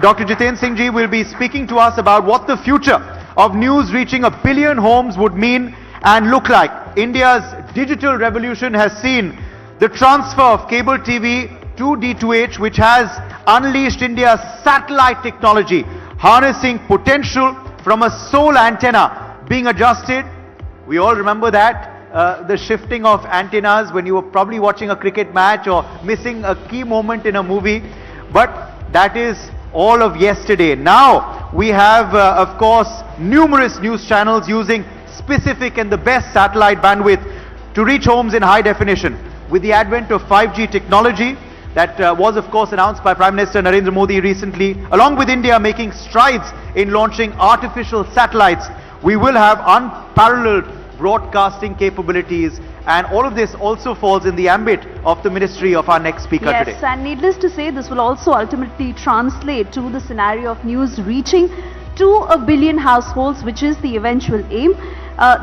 Dr. Jitendra Singh ji will be speaking to us about what the future of news reaching 1 billion homes would mean and look like. India's digital revolution has seen the transfer of cable TV to D2H, which has unleashed India's satellite technology, harnessing potential from a sole antenna being adjusted. We all remember that. The shifting of antennas when you were probably watching a cricket match or missing a key moment in a movie. But that is all of yesterday. Now we have, of course, numerous news channels using specific and the best satellite bandwidth to reach homes in high definition. With the advent of 5G technology, that was of course announced by Prime Minister Narendra Modi recently, along with India making strides in launching artificial satellites, we will have unparalleled broadcasting capabilities, and all of this also falls in the ambit of the ministry of our next speaker today. Yes, and needless to say, this will also ultimately translate to the scenario of news reaching to 1 billion households, which is the eventual aim.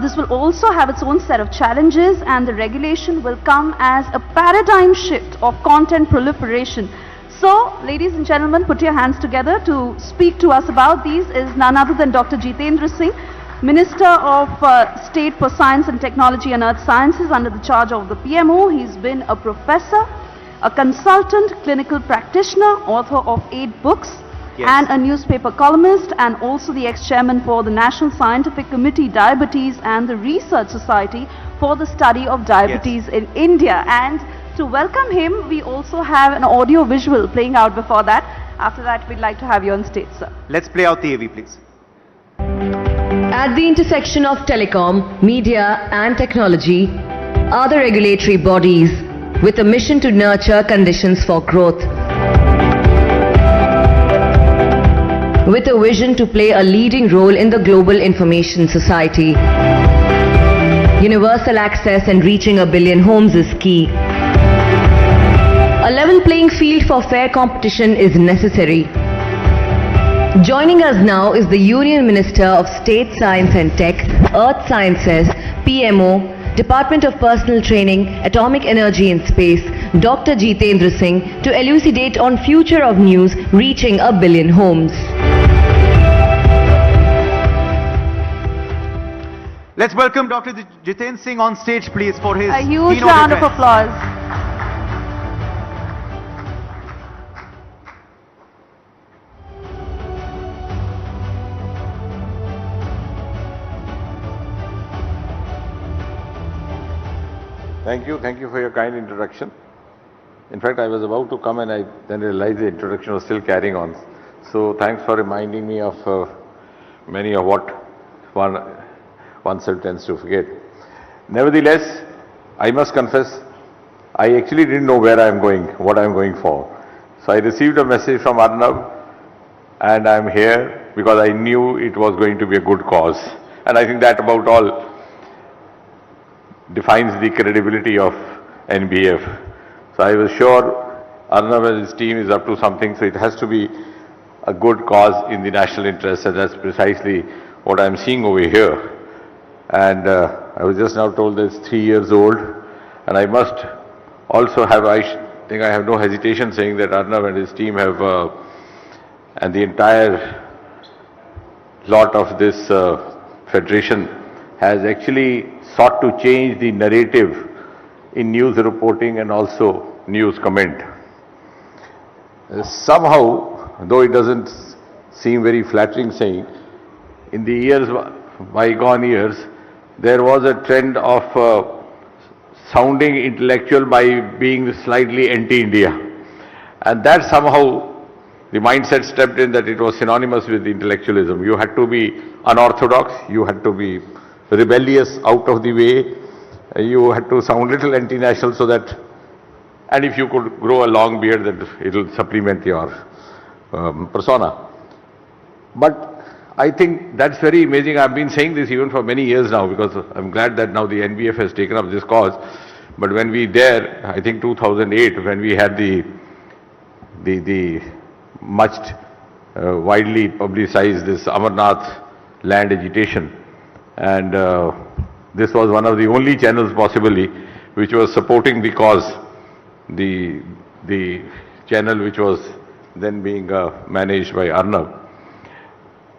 This will also have its own set of challenges, and the regulation will come as a paradigm shift of content proliferation. So, ladies and gentlemen, put your hands together. To speak to us about these is none other than Dr. Jitendra Singh, Minister of State for Science and Technology and Earth Sciences under the charge of the PMO. He's been a professor, a consultant, clinical practitioner, author of 8 books, and a newspaper columnist, and also the ex-chairman for the National Scientific Committee Diabetes and the Research Society for the Study of Diabetes in India. And to welcome him, we also have an audio-visual playing out before that. After that, we'd like to have you on stage, sir. Let's play out the AV, please. At the intersection of telecom, media and technology are the regulatory bodies with a mission to nurture conditions for growth, with a vision to play a leading role in the global information society. Universal access and reaching 1 billion homes is key. A level playing field for fair competition is necessary. Joining us now is the Union Minister of State Science and Tech, Earth Sciences, PMO, Department of Personal Training, Atomic Energy and Space, Dr. Jitendra Singh, to elucidate on future of news reaching 1 billion homes. Let's welcome Dr. Jitendra Singh on stage, please, for his A huge keynote round address. of applause. Thank you for your kind introduction. In fact, I was about to come and I then realized the introduction was still carrying on. So thanks for reminding me of many of what oneself tends to forget. Nevertheless, I must confess, I actually didn't know where I am going, what I am going for. So I received a message from R.Bharat and I am here because I knew it was going to be a good cause. And I think that about all defines the credibility of NBF. So I was sure Arnav and his team is up to something, so it has to be a good cause in the national interest, and that's precisely what I'm seeing over here. And I was just now told that it's 3 years old, and I must also have, I think I have no hesitation saying that Arnav and his team have, and the entire lot of this federation has actually sought to change the narrative in news reporting and also news comment. Somehow, though it doesn't seem very flattering saying, in the years, bygone years, there was a trend of sounding intellectual by being slightly anti-India. And that somehow, the mindset stepped in that it was synonymous with intellectualism. You had to be unorthodox, you had to be rebellious, out of the way, you had to sound little anti-national so that, and if you could grow a long beard, that it will supplement your persona. But I think that's very amazing. I've been saying this even for many years now, because I'm glad that now the NBF has taken up this cause. But when we there, I think 2008, when we had the much widely publicized this Amarnath land agitation, and this was one of the only channels possibly which was supporting the cause, the channel which was then being managed by Arnav.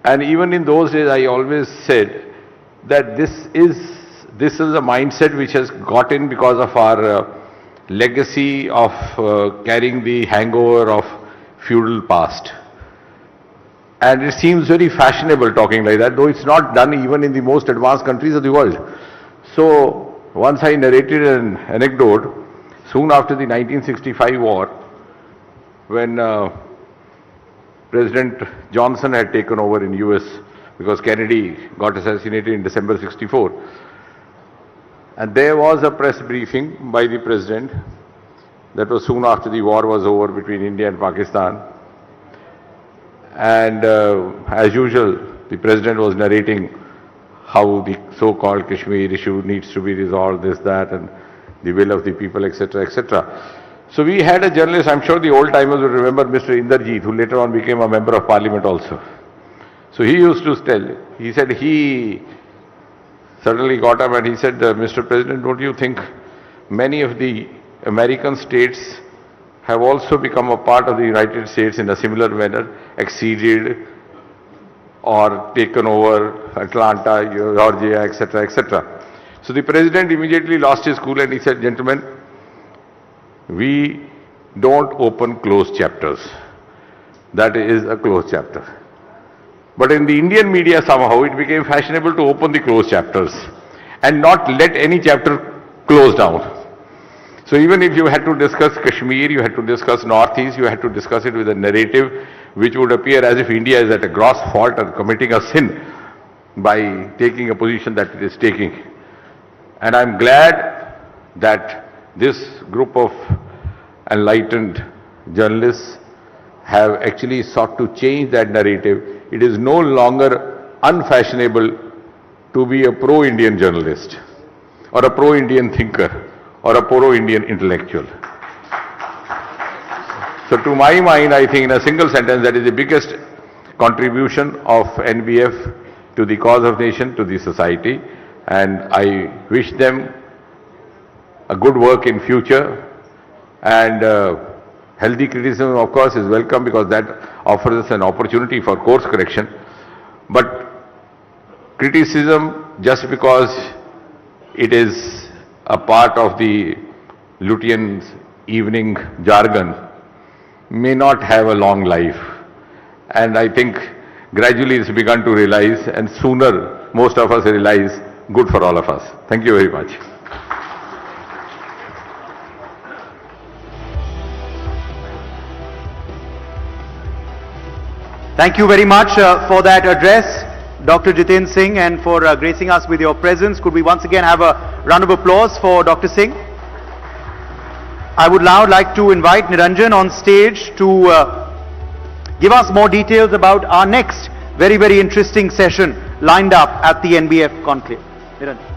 And even in those days, I always said that this is a mindset which has got in because of our legacy of carrying the hangover of feudal past. And it seems very fashionable talking like that, though it's not done even in the most advanced countries of the world. So, once I narrated an anecdote, soon after the 1965 war, when President Johnson had taken over in US, because Kennedy got assassinated in December 64. And there was a press briefing by the President, that was soon after the war was over between India and Pakistan. And as usual, the President was narrating how the so-called Kashmir issue needs to be resolved, this, that, and the will of the people, etc., etc. So we had a journalist, I'm sure the old-timers will remember Mr. Inderjeet, who later on became a member of parliament also. So he used to tell, he said he suddenly got up and he said, Mr. President, don't you think many of the American states have also become a part of the United States in a similar manner, acceded or taken over Atlanta, Georgia, etc., etc. So the President immediately lost his cool and he said, gentlemen, we don't open closed chapters. That is a closed chapter. But in the Indian media somehow it became fashionable to open the closed chapters and not let any chapter close down. So even if you had to discuss Kashmir, you had to discuss Northeast, you had to discuss it with a narrative which would appear as if India is at a gross fault and committing a sin by taking a position that it is taking. And I'm glad that this group of enlightened journalists have actually sought to change that narrative. It is no longer unfashionable to be a pro-Indian journalist or a pro-Indian thinker or a pro-Indian intellectual. So to my mind, I think in a single sentence, that is the biggest contribution of NBF to the cause of nation, to the society, and I wish them a good work in future, and healthy criticism of course is welcome because that offers us an opportunity for course correction. But criticism just because it is a part of the Lutyens' evening jargon may not have a long life. And I think gradually it's begun to realize, and sooner most of us realize, good for all of us. Thank you very much. Thank you very much for that address, Dr. Jitendra Singh, and for gracing us with your presence. Could we once again have a round of applause for Dr. Singh? I would now like to invite Niranjan on stage to give us more details about our next very, very interesting session lined up at the NBF Conclave. Niranjan.